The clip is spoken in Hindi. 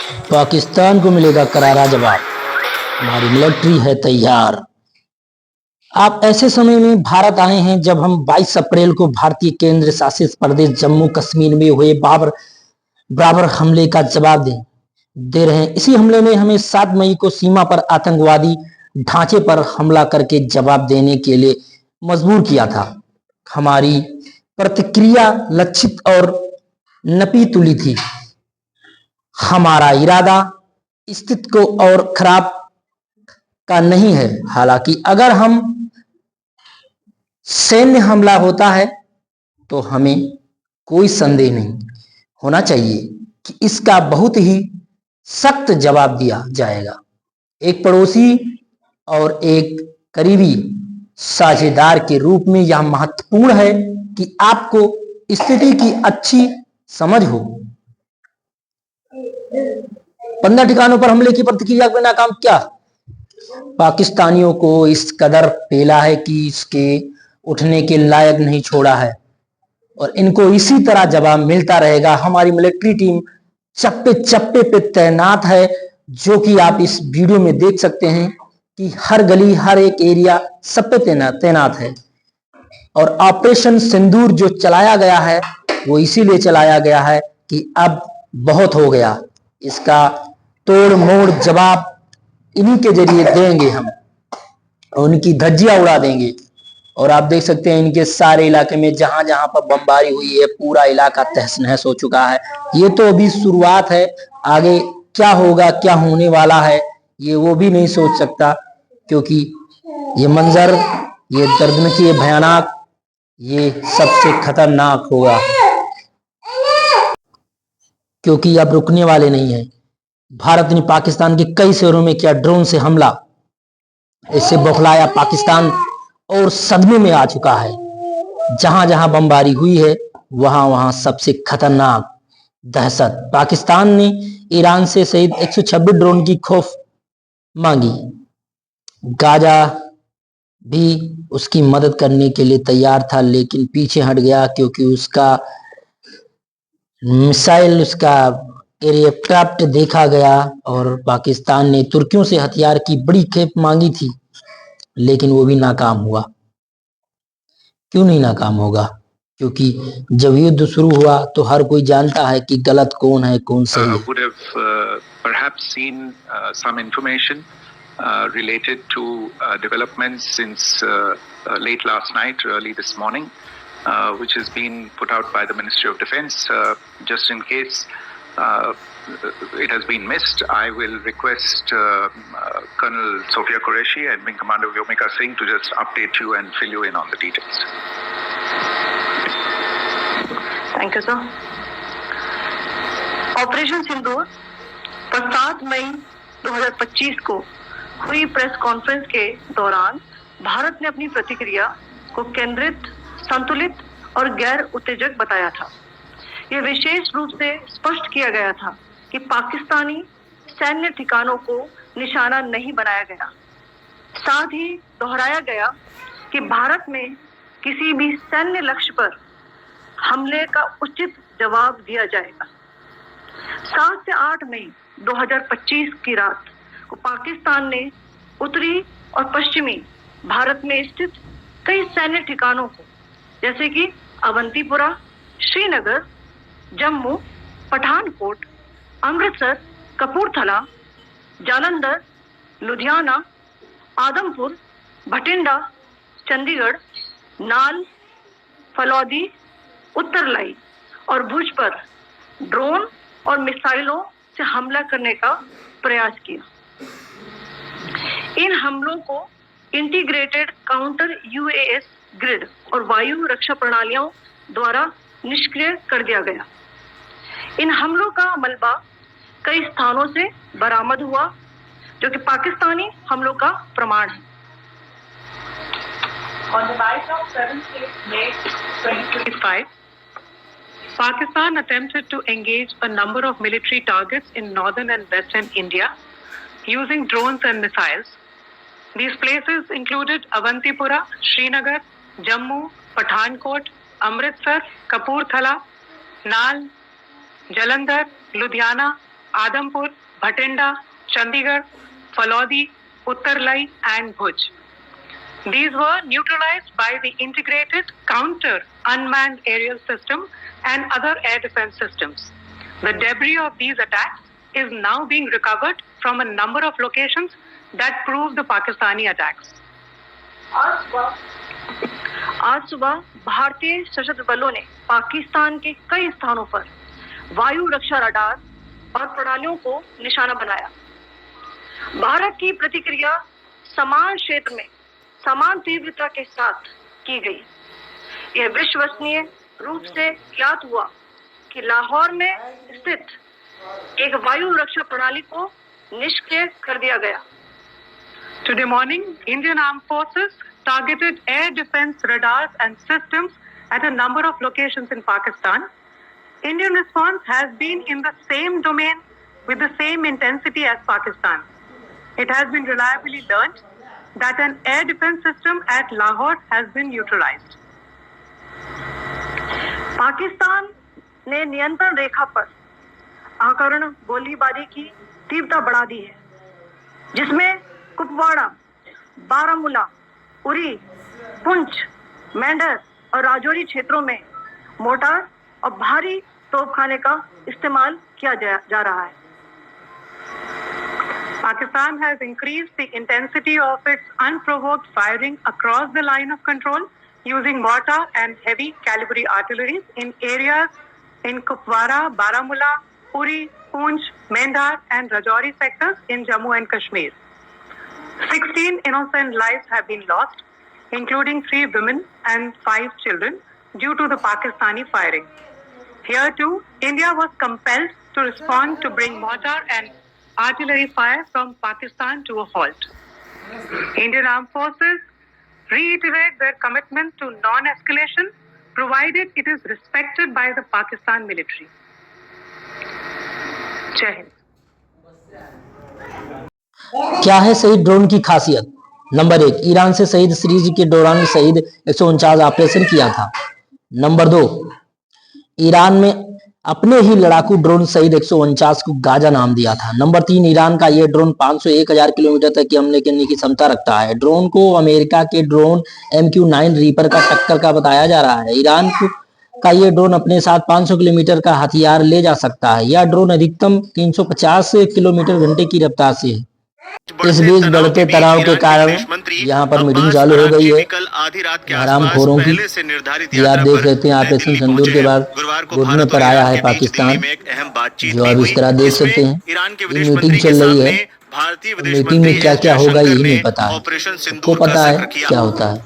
पाकिस्तान को मिलेगा करारा जवाब, हमारी मिलिट्री है तैयार। आप ऐसे समय में भारत आए हैं जब हम 22 अप्रैल को भारतीय केंद्र शासित प्रदेश जम्मू कश्मीर में हुए बराबर हमले का जवाब दे रहे हैं। इसी हमले में हमें 7 मई को सीमा पर आतंकवादी ढांचे पर हमला करके जवाब देने के लिए मजबूर किया था। हमारी प्रतिक्रिया लक्षित और नपी तुली थी। हमारा इरादा स्थिति को और खराब का नहीं है। हालांकि अगर हम सैन्य हमला होता है तो हमें कोई संदेह नहीं होना चाहिए कि इसका बहुत ही सख्त जवाब दिया जाएगा। एक पड़ोसी और एक करीबी साझेदार के रूप में यह महत्वपूर्ण है कि आपको स्थिति की अच्छी समझ हो। 15 ठिकानों पर हमले की प्रतिक्रिया में नाकाम क्या? पाकिस्तानियों को इस कदर पेला है कि इसके उठने के लायक नहीं छोड़ा है और इनको इसी तरह जवाब मिलता रहेगा। हमारी मिलिट्री टीम चप्पे चप्पे पे तैनात है, जो कि आप इस वीडियो में देख सकते हैं कि हर गली हर एक एरिया सब पे तैनात है। और ऑपरेशन सिंदूर जो चलाया गया है वो इसीलिए चलाया गया है कि अब बहुत हो गया, इसका तोड़ मोड़ जवाब इन्हीं के जरिए देंगे हम और उनकी धज्जियां उड़ा देंगे। और आप देख सकते हैं इनके सारे इलाके में जहां जहां पर बमबारी हुई है पूरा इलाका तहस नहस हो चुका है। ये तो अभी शुरुआत है, आगे क्या होगा क्या होने वाला है ये वो भी नहीं सोच सकता, क्योंकि ये मंजर, ये दर्दनाक, ये भयानक, ये सबसे खतरनाक होगा, क्योंकि अब रुकने वाले नहीं है। भारत ने पाकिस्तान के कई शहरों में किया ड्रोन से हमला, इससे बौखलाया पाकिस्तान और सदमे में आ चुका है। जहां जहां बमबारी हुई है वहां वहां सबसे खतरनाक दहशत। पाकिस्तान ने ईरान से शहीद 126 ड्रोन की खौफ मांगी। गाजा भी उसकी मदद करने के लिए तैयार था, लेकिन पीछे हट गया क्योंकि उसका मिसाइल, उसका एयरक्राफ्ट देखा गया। और पाकिस्तान ने तुर्कियों से हथियार की बड़ी खेप मांगी थी, लेकिन वो भी नाकाम हुआ। क्यों नहीं नाकाम होगा? क्योंकि जब युद्ध शुरू हुआ तो हर कोई जानता है कि गलत कौन है कौन सही है। Would have perhaps seen some information related to developments since late last night, early this morning, which has been put out by the Ministry of Defence. Just in case it has been missed, I will request Colonel Sophia Qureshi and Wing Commander Vyomika Singh to just update you and fill you in on the details. Thank you, sir. Operation Sindoor पर 7 मई 2025 को हुई प्रेस कॉन्फ्रेंस के दौरान भारत ने अपनी प्रतिक्रिया को केंद्रित, संतुलित और गैर उत्तेजक बताया था। यह विशेष रूप से स्पष्ट किया गया था कि पाकिस्तानी सैन्य ठिकानों को निशाना नहीं बनाया गया। साथ ही दोहराया गया कि भारत में किसी भी सैन्य लक्ष्य पर हमले का उचित जवाब दिया जाएगा। 7 से 8 मई 2025 की रात को पाकिस्तान ने उत्तरी और पश्चिमी भारत में स्थित कई सैन्य ठिकानों को, जैसे कि अवंतीपुरा, श्रीनगर, जम्मू, पठानकोट, अमृतसर, कपूरथला, जालंधर, लुधियाना, आदमपुर, भटिंडा, चंडीगढ़, नाल, फलौदी, उत्तरलाई और भुज पर ड्रोन और मिसाइलों से हमला करने का प्रयास किया। इन हमलों को इंटीग्रेटेड काउंटर यूएएस ग्रिड और वायु रक्षा प्रणालियों द्वारा निष्क्रिय कर दिया गया। इन हमलों का मलबा कई स्थानों से बरामद हुआ, जो कि पाकिस्तानी हमलों का प्रमाण है। On the night of 7th May 2025, Pakistan attempted to engage a number of military targets in northern and western India using drones and missiles. These places included Avantipura, Srinagar, Jammu, Pathankot, Amritsar, Kapurthala, Nal, Jalandhar, Ludhiana, Adampur, Bhatinda, Chandigarh, Falodi, Uttarlai and Bhuj. These were neutralized by the integrated counter unmanned aerial system and other air defense systems. The debris of these attacks is now being recovered from a number of locations that prove the Pakistani attacks. आज सुबह भारतीय सशस्त्र बलों ने पाकिस्तान के कई स्थानों पर वायु रक्षा रडार और प्रणालियों को निशाना बनाया। भारत की प्रतिक्रिया समान क्षेत्र में समान तीव्रता के साथ की गई। यह विश्वसनीय रूप से ज्ञात हुआ कि लाहौर में स्थित एक वायु रक्षा प्रणाली को निष्क्रिय कर दिया गया। Today morning, Indian Armed Forces targeted air defense radars and systems at a number of locations in Pakistan. Indian response has been in the same domain with the same intensity as Pakistan. It has been reliably learned that an air defense system at Lahore has been neutralized. Pakistan ने नियंत्रण रेखा पर आकरण गोलीबारी की तीव्रता बढ़ा दी है, जिसमें कुपवाड़ा, बारामूला, उरी, पुंछ, मेंढर और राजौरी क्षेत्रों में मोर्टार और भारी तोपखाने का इस्तेमाल किया जा रहा है। Pakistan has increased the intensity of its unprovoked firing across the line of control using mortar and heavy caliber artillery in areas in Kupwara, Baramulla, Uri, Poonch, Mendhar and Rajouri sectors in Jammu and Kashmir. 16 innocent lives have been lost, including 3 women and 5 children, due to the Pakistani firing. Here too, India was compelled to respond to bring mortar and artillery fire from Pakistan to a halt. Indian Armed Forces reiterate their commitment to non-escalation, provided it is respected by the Pakistan military. Jai Hind. क्या है शहीद ड्रोन की खासियत? नंबर 1, ईरान से शहीद सीरीज के दौरान शहीद 149 ऑपरेशन किया था। नंबर 2, ईरान में अपने ही लड़ाकू ड्रोन शहीद 149 को गाजा नाम दिया था। नंबर 3, ईरान का यह ड्रोन 500-1000 किलोमीटर तक की हमले करने की क्षमता रखता है। ड्रोन को अमेरिका के ड्रोन MQ-9 रीपर का टक्कर का बताया जा रहा है। ईरान का यह ड्रोन अपने साथ 500 किलोमीटर का हथियार ले जा सकता है। यह ड्रोन अधिकतम 350 किलोमीटर घंटे की रफ्तार से है। इस बीच बढ़ते तनाव के कारण यहाँ पर मीटिंग चालू हो गई है हरामखोरों की। ये आप देख रहे थे ऑपरेशन सिंदूर के बाद घुटने पर आया है पाकिस्तान, जो आप इस तरह देख सकते हैं। ये मीटिंग चल रही है, मीटिंग में क्या क्या होगा यही नहीं पता है, सबको पता है क्या होता है।